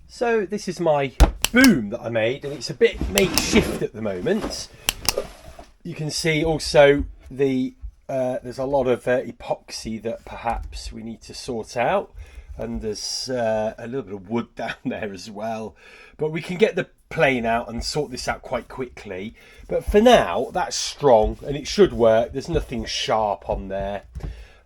So this is my boom that I made, and it's a bit makeshift at the moment. You can see also there's a lot of epoxy that perhaps we need to sort out, and there's a little bit of wood down there as well, but we can get the plane out and sort this out quite quickly. But for now, that's strong and it should work. There's nothing sharp on there.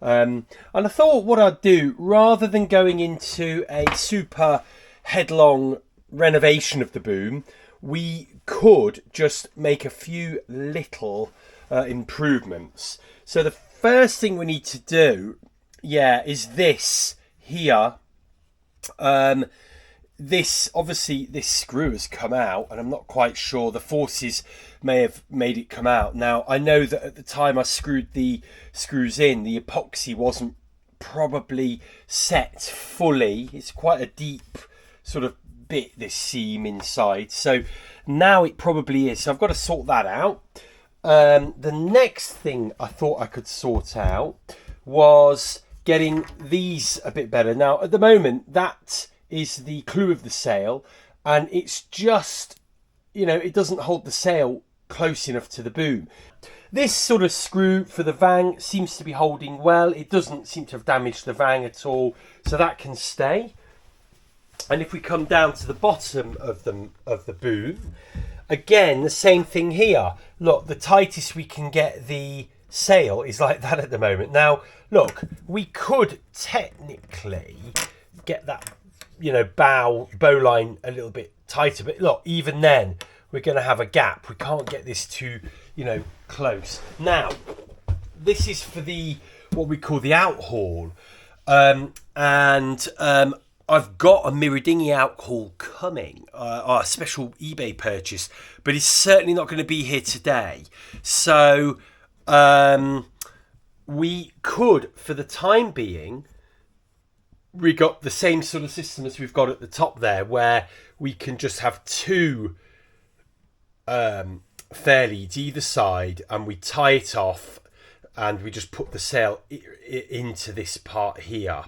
And I thought what I'd do, rather than going into a super headlong renovation of the boom, we could just make a few little improvements. So the first thing we need to do, is this here. This screw has come out, and I'm not quite sure. The forces may have made it come out. Now, I know that at the time I screwed the screws in, the epoxy wasn't probably set fully. It's quite a deep sort of bit, this seam inside. So now it probably is. So I've got to sort that out. The next thing I thought I could sort out was getting these a bit better. Now, at the moment, that is the clue of the sail, and it's just, it doesn't hold the sail close enough to the boom. This sort of screw for the vang seems to be holding well. It doesn't seem to have damaged the vang at all, so that can stay. And if we come down to the bottom of the boom, again, the same thing here. Look, the tightest we can get the sail is like that at the moment. Now, look, we could technically get that, bowline a little bit tighter. But look, even then, we're going to have a gap. We can't get this too, close. Now, this is for what we call the outhaul. I've got a mirror dinghy outhaul coming, a special eBay purchase, but it's certainly not going to be here today. So we could, for the time being, we got the same sort of system as we've got at the top there, where we can just have two fair leads either side, and we tie it off, and we just put the sail into this part here.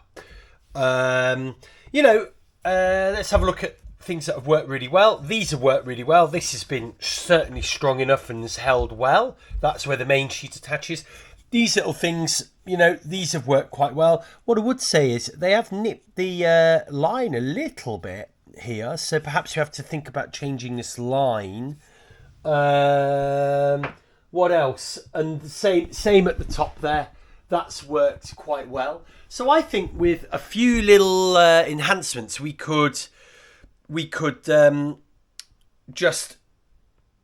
Let's have a look at things that have worked really well. These have worked really well. This has been certainly strong enough and has held well. That's where the main sheet attaches. These little things, these have worked quite well. What I would say is they have nipped the line a little bit here, so perhaps you have to think about changing this line. What else? And same at the top there. That's worked quite well. So I think with a few little enhancements, we could just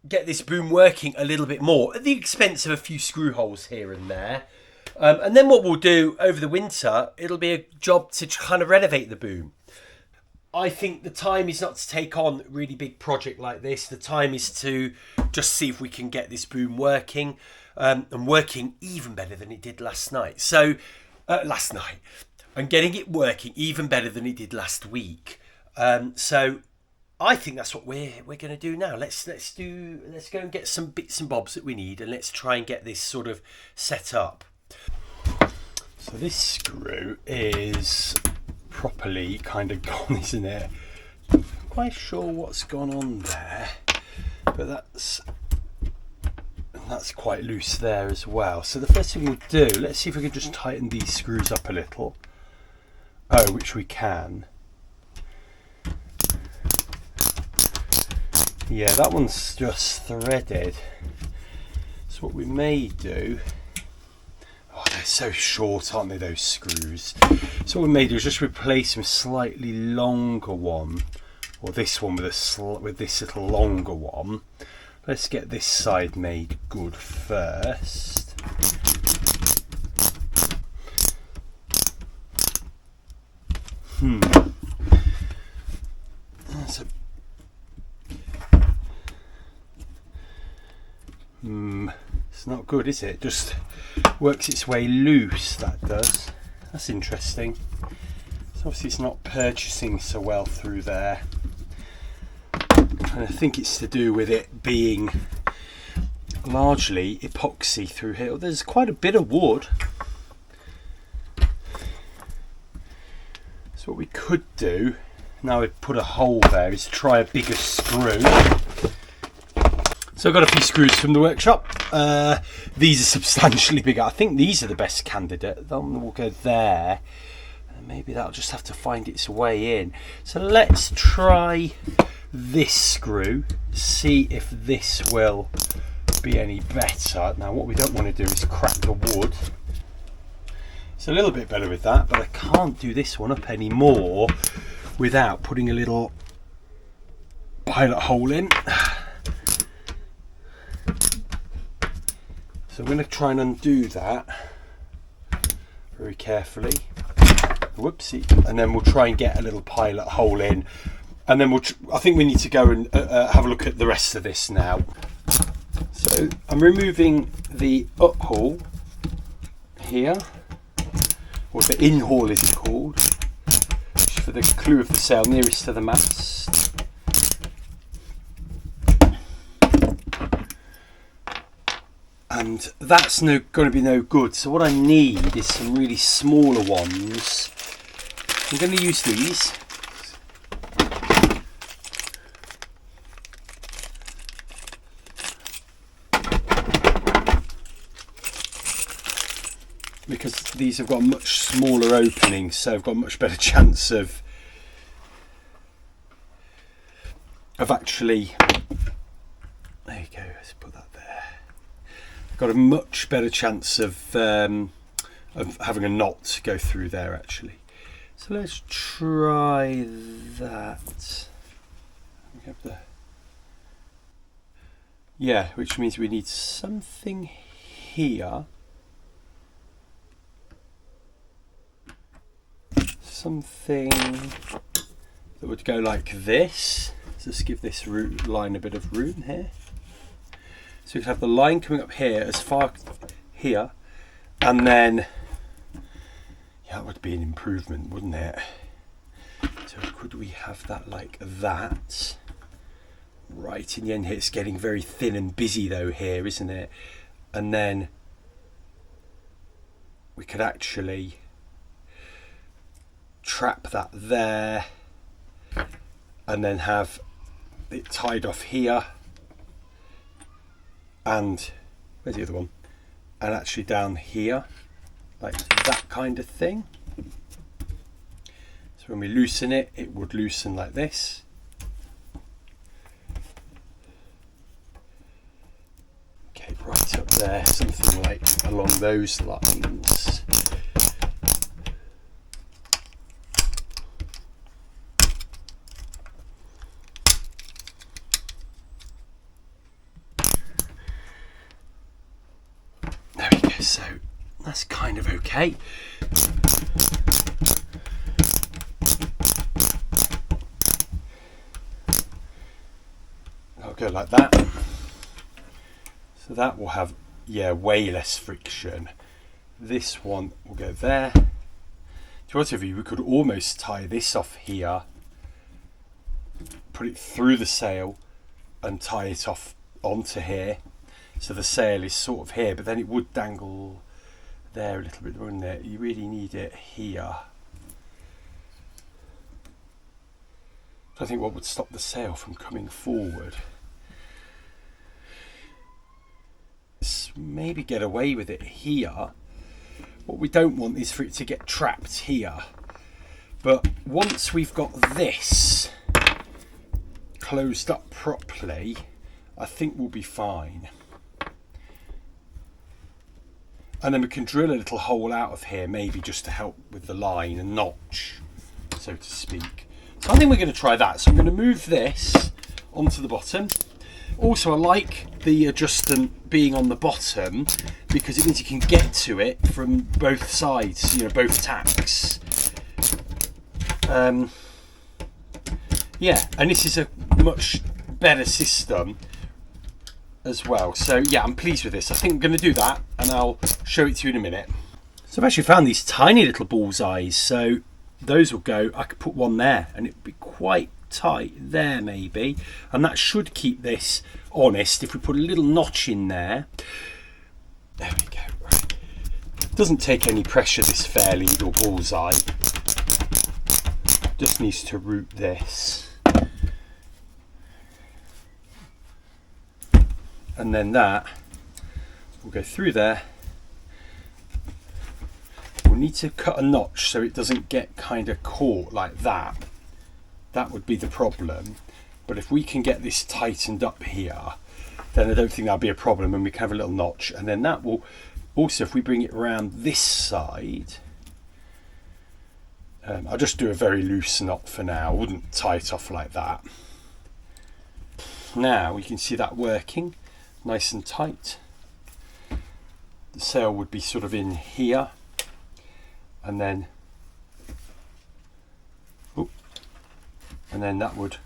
get this boom working a little bit more at the expense of a few screw holes here and there. And then what we'll do over the winter, it'll be a job to kind of renovate the boom. I think the time is not to take on a really big project like this. The time is to just see if we can get this boom working, and working even better than it did last night. So and getting it working even better than it did last week. So I think that's what we're going to do now. Let's go and get some bits and bobs that we need, and let's try and get this sort of set up. So this screw is properly kind of gone, isn't it? I'm not quite sure what's gone on there, but that's quite loose there as well. So the first thing we'll do, let's see if we can just tighten these screws up a little. Oh, which we can. Yeah, that one's just threaded. So what we may do, they're so short, aren't they, those screws? So what we may do is just replace them slightly longer one, or this one with this little longer one. Let's get this side made good first. It's not good, is it? Just works its way loose, that does. That's interesting. So obviously it's not purchasing so well through there. And I think it's to do with it being largely epoxy through here. There's quite a bit of wood. So what we could do now I'd put a hole there is to try a bigger screw. So I've got a few screws from the workshop. These are substantially bigger. I think these are the best candidate. Then we'll go there. And maybe that'll just have to find its way in. So let's try this screw. See if this will be any better. Now what we don't want to do is crack the wood. It's a little bit better with that, but I can't do this one up anymore without putting a little pilot hole in. So I'm going to try and undo that very carefully. Whoopsie. And then we'll try and get a little pilot hole in. And then I think we need to go and have a look at the rest of this now. So I'm removing the up haul here, or the in haul is it called, which is for the clew of the sail nearest to the mast. And that's going to be no good. So what I need is some really smaller ones. I'm going to use these. Because these have got a much smaller opening, so I've got a much better chance of actually, there you go, let's put that there. I've got a much better chance of having a knot go through there actually. So let's try that. Yeah, which means we need something here. Something that would go like this. So let's give this line a bit of room here. So we have the line coming up here as far here, and then yeah, that would be an improvement, wouldn't it? So could we have that like that? Right in the end here, it's getting very thin and busy though here, isn't it? And then we could actually trap that there and then have it tied off here, and where's the other one, and actually down here like that kind of thing. So when we loosen it, it would loosen like this. Okay, right up there, something like along those lines. So that's kind of okay. I'll go like that. So that will have, yeah, way less friction. This one will go there. To be honest with you, we could almost tie this off here, put it through the sail and tie it off onto here. So the sail is sort of here, but then it would dangle there a little bit, wouldn't it? You really need it here. I think what would stop the sail from coming forward. Maybe get away with it here. What we don't want is for it to get trapped here. But once we've got this closed up properly, I think we'll be fine. And then we can drill a little hole out of here, maybe just to help with the line and notch, so to speak. So I think we're going to try that. So I'm going to move this onto the bottom. Also, I like the adjustment being on the bottom because it means you can get to it from both sides, you know, both tacks. Yeah, and this is a much better system as well. So yeah, I'm pleased with this. I think I'm going to do that and I'll show it to you in a minute. So I've actually found these tiny little bullseyes, so those will go, I could put one there and it'd be quite tight there maybe, and that should keep this honest. If we put a little notch in there, there we go. Right. Doesn't take any pressure, this fair lead or bullseye. just needs to route this. And then that will go through there. We'll need to cut a notch so it doesn't get kind of caught like that. That would be the problem. But if we can get this tightened up here, then I don't think that'll be a problem, and we can have a little notch. And then that will also, if we bring it around this side, I'll just do a very loose knot for now. I wouldn't tie it off like that. Now we can see that working nice and tight. The sail would be sort of in here, and then that would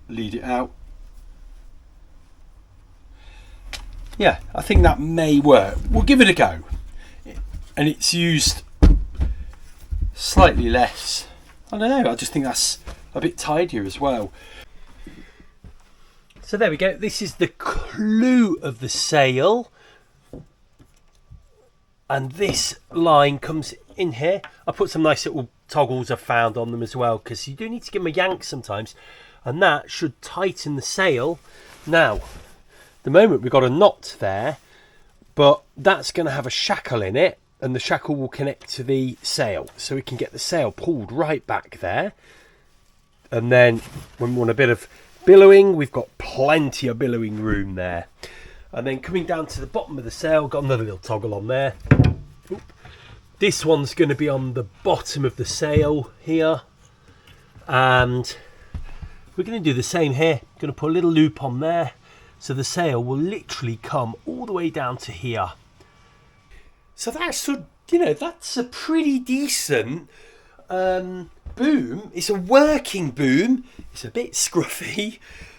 lead it out. Yeah, I think that may work. We'll give it a go. And it's used slightly less. I don't know, I just think that's a bit tidier as well. So there we go. This is the clue of the sail. And this line comes in here. I put some nice little toggles I found on them as well, because you do need to give them a yank sometimes. And that should tighten the sail. Now, the moment we've got a knot there, but that's going to have a shackle in it, and the shackle will connect to the sail, so we can get the sail pulled right back there. And then when we want a bit of billowing, we've got plenty of billowing room there. And then coming down to the bottom of the sail, got another little toggle on there. Oop. This one's going to be on the bottom of the sail here, and we're going to do the same here. Going to put a little loop on there, so the sail will literally come all the way down to here. So that's, you know, that's a pretty decent boom. It's a working boom. It's a bit scruffy,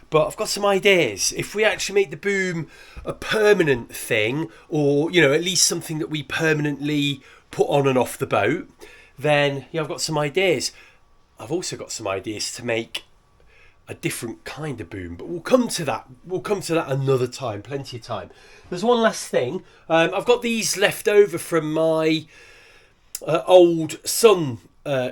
but I've got some ideas. If we actually make the boom a permanent thing, or, you know, at least something that we permanently put on and off the boat, then, yeah, I've got some ideas. I've also got some ideas to make a different kind of boom, but we'll come to that another time. Plenty of time. There's one last thing. I've got these left over from my old sun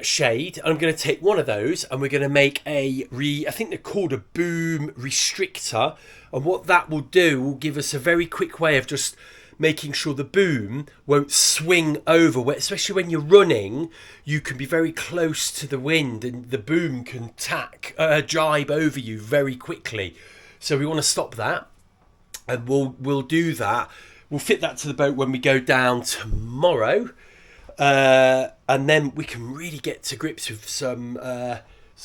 shade. I'm going to take one of those, and we're going to make I think they're called a boom restrictor, and what that will do will give us a very quick way of just making sure the boom won't swing over, especially when you're running. You can be very close to the wind, and the boom can jibe over you very quickly. So we want to stop that, and we'll do that. We'll fit that to the boat when we go down tomorrow, and then we can really get to grips with some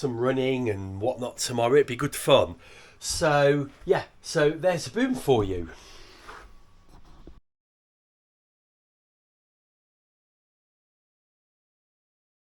running and whatnot tomorrow. It'd be good fun. So yeah, so there's a boom for you.